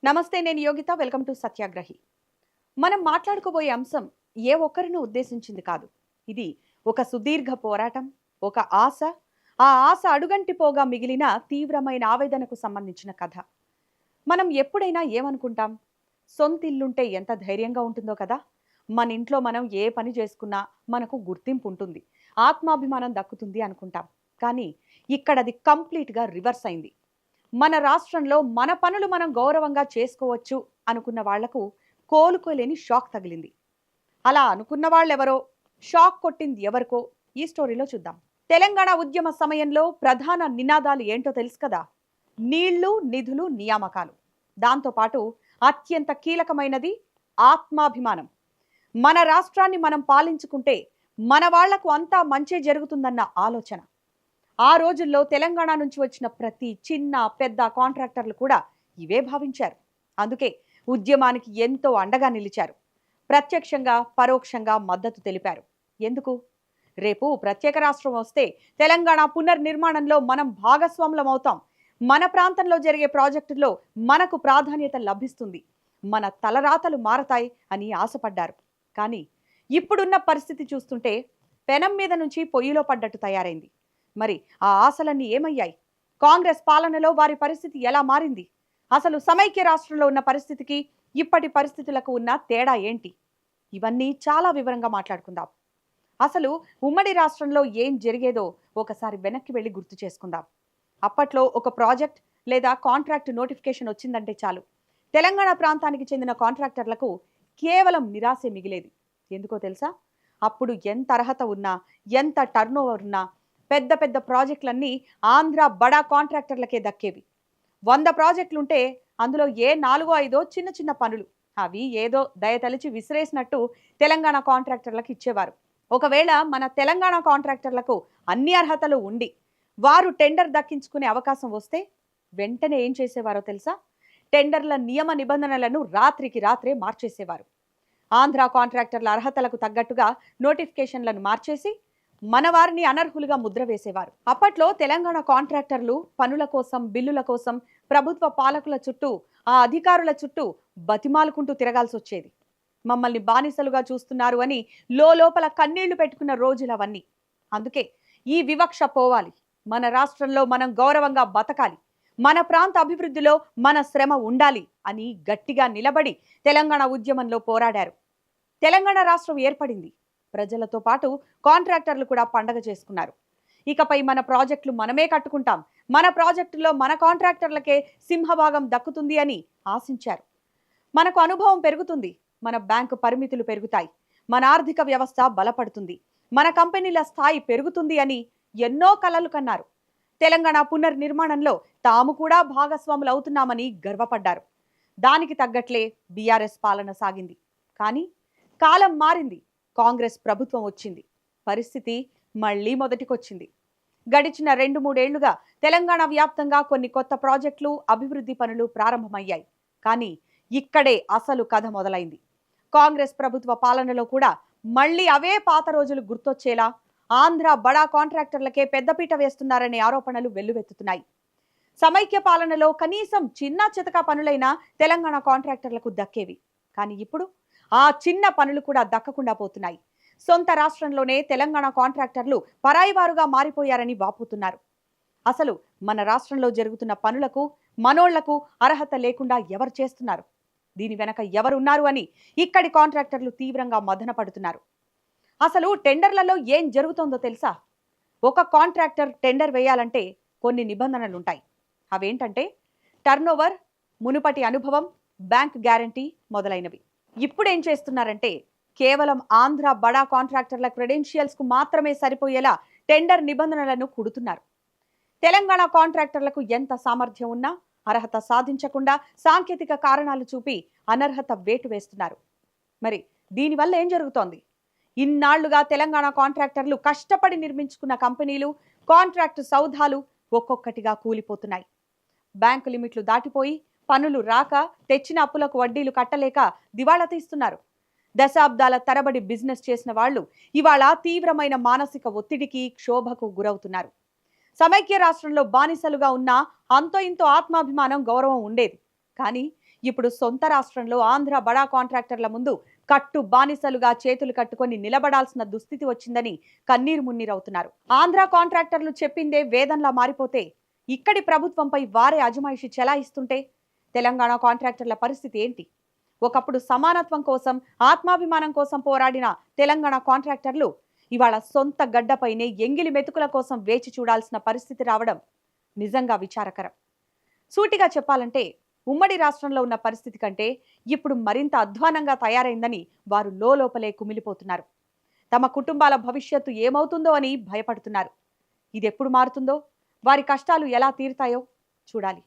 నమస్తే, నేను Yogita. Welcome to సత్యాగ్రహి. మనం మాట్లాడుకోబోయే అంశం ఏ ఒక్కరిని ఉద్దేశించింది కాదు. ఇది ఒక సుదీర్ఘ పోరాటం, ఒక ఆశ. ఆ ఆశ అడుగంటిపోగా మిగిలిన తీవ్రమైన ఆవేదనకు సంబంధించిన కథ. మనం ఎప్పుడైనా ఏమనుకుంటాం? సొంతిల్లుంటే ఎంత ధైర్యంగా ఉంటుందో కదా! మన ఇంట్లో మనం ఏ పని చేసుకున్నా మనకు గుర్తింపు ఉంటుంది, ఆత్మాభిమానం దక్కుతుంది అనుకుంటాం. కానీ ఇక్కడది కంప్లీట్‌గా రివర్స్ అయింది. మన రాష్ట్రంలో మన పనులు మనం గౌరవంగా చేసుకోవచ్చు అనుకున్న వాళ్లకు కోలుకోలేని షాక్ తగిలింది. అలా అనుకున్న వాళ్ళెవరో, షాక్ కొట్టింది ఎవరికో ఈ స్టోరీలో చూద్దాం. తెలంగాణ ఉద్యమ సమయంలో ప్రధాన నినాదాలు ఏంటో తెలుసు కదా? నీళ్లు, నిధులు, నియామకాలు. దాంతోపాటు అత్యంత కీలకమైనది ఆత్మాభిమానం. మన రాష్ట్రాన్ని మనం పాలించుకుంటే మన వాళ్లకు అంతా మంచి జరుగుతుందన్న ఆలోచన. ఆ రోజుల్లో తెలంగాణ నుంచి వచ్చిన ప్రతి చిన్న పెద్ద కాంట్రాక్టర్లు కూడా ఇవే భావించారు. అందుకే ఉద్యమానికి ఎంతో అండగా నిలిచారు. ప్రత్యక్షంగా పరోక్షంగా మద్దతు తెలిపారు. ఎందుకు? రేపు ప్రత్యేక రాష్ట్రం వస్తే తెలంగాణ పునర్నిర్మాణంలో మనం భాగస్వాములం అవుతాం. మన ప్రాంతంలో జరిగే ప్రాజెక్టుల్లో మనకు ప్రాధాన్యత లభిస్తుంది, మన తలరాతలు మారతాయి అని ఆశపడ్డారు. కానీ ఇప్పుడున్న పరిస్థితి చూస్తుంటే పెనం మీద నుంచి పొయ్యిలో పడ్డట్టు తయారైంది. మరి ఆ ఆశలన్నీ ఏమయ్యాయి? కాంగ్రెస్ పాలనలో వారి పరిస్థితి ఎలా మారింది? అసలు సమైక్య రాష్ట్రంలో ఉన్న పరిస్థితికి ఇప్పటి పరిస్థితులకు ఉన్న తేడా ఏంటి? ఇవన్నీ చాలా వివరంగా మాట్లాడుకుందాం. అసలు ఉమ్మడి రాష్ట్రంలో ఏం జరిగేదో ఒకసారి వెనక్కి వెళ్ళి గుర్తు చేసుకుందాం. అప్పట్లో ఒక ప్రాజెక్ట్ లేదా కాంట్రాక్ట్ నోటిఫికేషన్ వచ్చిందంటే చాలు, తెలంగాణ ప్రాంతానికి చెందిన కాంట్రాక్టర్లకు కేవలం నిరాశే మిగిలేది. ఎందుకో తెలుసా? అప్పుడు ఎంత అర్హత ఉన్నా, ఎంత టర్నోవర్ ఉన్నా పెద్ద పెద్ద ప్రాజెక్టులన్నీ ఆంధ్ర బడా కాంట్రాక్టర్లకే దక్కేవి. 100 ప్రాజెక్టులుంటే అందులో ఏ 4-5 చిన్న చిన్న పనులు, అవి ఏదో దయతలిచి విసిరేసినట్టు తెలంగాణ కాంట్రాక్టర్లకు ఇచ్చేవారు. ఒకవేళ మన తెలంగాణ కాంట్రాక్టర్లకు అన్ని అర్హతలు ఉండి వారు టెండర్ దక్కించుకునే అవకాశం వస్తే వెంటనే ఏం చేసేవారో తెలుసా? టెండర్ల నియమ నిబంధనలను రాత్రికి రాత్రే మార్చేసేవారు. ఆంధ్ర కాంట్రాక్టర్ల అర్హతలకు తగ్గట్టుగా నోటిఫికేషన్లను మార్చేసి మన వారిని అనర్హులుగా ముద్ర వేసేవారు. అప్పట్లో తెలంగాణ కాంట్రాక్టర్లు పనుల కోసం, బిల్లుల కోసం ప్రభుత్వ పాలకుల చుట్టూ, ఆ అధికారుల చుట్టూ బతిమాలుకుంటూ తిరగాల్సి వచ్చేది. మమ్మల్ని బానిసలుగా చూస్తున్నారు అని లోపల కన్నీళ్లు పెట్టుకున్న రోజులవన్నీ. అందుకే ఈ వివక్ష పోవాలి, మన రాష్ట్రంలో మనం గౌరవంగా బతకాలి, మన ప్రాంత అభివృద్ధిలో మన శ్రమ ఉండాలి అని గట్టిగా నిలబడి తెలంగాణ ఉద్యమంలో పోరాడారు. తెలంగాణ రాష్ట్రం ఏర్పడింది. ప్రజలతో పాటు కాంట్రాక్టర్లు కూడా పండగ చేసుకున్నారు. ఇకపై మన ప్రాజెక్టులు మనమే కట్టుకుంటాం, మన ప్రాజెక్టులో మన కాంట్రాక్టర్లకే సింహభాగం దక్కుతుంది అని ఆశించారు. మనకు అనుభవం పెరుగుతుంది, మన బ్యాంకు పరిమితులు పెరుగుతాయి, మన ఆర్థిక వ్యవస్థ బలపడుతుంది, మన కంపెనీల స్థాయి పెరుగుతుంది అని ఎన్నో కలలు కన్నారు. తెలంగాణ పునర్నిర్మాణంలో తాము కూడా భాగస్వాములు అవుతున్నామని గర్వపడ్డారు. దానికి తగ్గట్లే బీఆర్ఎస్ పాలన సాగింది. కానీ కాలం మారింది, కాంగ్రెస్ ప్రభుత్వం వచ్చింది, పరిస్థితి మళ్లీ మొదటికొచ్చింది. గడిచిన 2-3 ఏళ్లుగా తెలంగాణ వ్యాప్తంగా కొన్ని కొత్త ప్రాజెక్టులు, అభివృద్ధి పనులు ప్రారంభమయ్యాయి. కానీ ఇక్కడే అసలు కథ మొదలైంది. కాంగ్రెస్ ప్రభుత్వ పాలనలో కూడా మళ్లీ అవే పాత రోజులు గుర్తొచ్చేలా ఆంధ్ర బడా కాంట్రాక్టర్లకే పెద్దపీట వేస్తున్నారనే ఆరోపణలు వెల్లువెత్తుతున్నాయి. సమైక్య పాలనలో కనీసం చిన్న చితక పనులైనా తెలంగాణ కాంట్రాక్టర్లకు దక్కేవి. కానీ ఇప్పుడు ఆ చిన్న పనులు కూడా దక్కకుండా పోతున్నాయి. సొంత రాష్ట్రంలోనే తెలంగాణ కాంట్రాక్టర్లు పరాయివారుగా మారిపోయారని వాపోతున్నారు. అసలు మన రాష్ట్రంలో జరుగుతున్న పనులకు, మనోళ్లకు అర్హత లేకుండా ఎవరు చేస్తున్నారు? దీని వెనక ఎవరున్నారు అని ఇక్కడి కాంట్రాక్టర్లు తీవ్రంగా మదన పడుతున్నారు. అసలు టెండర్లలో ఏం జరుగుతోందో తెలుసా? ఒక కాంట్రాక్టర్ టెండర్ వేయాలంటే కొన్ని నిబంధనలుంటాయి. అవేంటంటే టర్నోవర్, మునుపటి అనుభవం, బ్యాంక్ గ్యారంటీ మొదలైనవి. ఇప్పుడేం చేస్తున్నారంటే కేవలం ఆంధ్ర బడా కాంట్రాక్టర్ల క్రెడెన్షియల్స్ కు మాత్రమే సరిపోయేలా టెండర్ నిబంధనలను కుడుతున్నారు. తెలంగాణ కాంట్రాక్టర్లకు ఎంత సామర్థ్యం ఉన్నా అర్హత సాధించకుండా సాంకేతిక కారణాలు చూపి అనర్హత వేటు వేస్తున్నారు. మరి దీనివల్ల ఏం జరుగుతోంది? ఇన్నాళ్లుగా తెలంగాణ కాంట్రాక్టర్లు కష్టపడి నిర్మించుకున్న కంపెనీలు, కాంట్రాక్టు సౌధాలు ఒక్కొక్కటిగా కూలిపోతున్నాయి. బ్యాంకు లిమిట్లు దాటిపోయి పనులు రాక, తెచ్చిన అప్పులకు వడ్డీలు కట్టలేక దివాళా తీస్తున్నారు. దశాబ్దాల తరబడి బిజినెస్ చేసిన వాళ్ళు ఇవాళ తీవ్రమైన మానసిక ఒత్తిడికి, క్షోభకు గురవుతున్నారు. సమైక్య రాష్ట్రంలో బానిసలుగా ఉన్న అంతో ఇంతో ఆత్మాభిమానం, గౌరవం ఉండేది. కానీ ఇప్పుడు సొంత రాష్ట్రంలో ఆంధ్ర బడా కాంట్రాక్టర్ల ముందు కట్టు బానిసలుగా చేతులు కట్టుకొని నిలబడాల్సిన దుస్థితి వచ్చిందని కన్నీరు మున్నీరవుతున్నారు. ఆంధ్ర కాంట్రాక్టర్లు చెప్పిందే వేదంలా మారిపోతే ఇక్కడి ప్రభుత్వంపై వారే అజమాయిషి చెలాయిస్తుంటే తెలంగాణ కాంట్రాక్టర్ల పరిస్థితి ఏంటి? ఒకప్పుడు సమానత్వం కోసం, ఆత్మాభిమానం కోసం పోరాడిన తెలంగాణ కాంట్రాక్టర్లు ఇవాళ సొంత గడ్డపైనే ఎంగిలి మెతుకుల కోసం వేచి చూడాల్సిన పరిస్థితి రావడం నిజంగా విచారకరం. సూటిగా చెప్పాలంటే ఉమ్మడి రాష్ట్రంలో ఉన్న పరిస్థితి కంటే ఇప్పుడు మరింత అధ్వానంగా తయారైందని వారు లోపలే కుమిలిపోతున్నారు. తమ కుటుంబాల భవిష్యత్తు ఏమవుతుందో అని భయపడుతున్నారు. ఇది ఎప్పుడు మారుతుందో, వారి కష్టాలు ఎలా తీరుతాయో చూడాలి.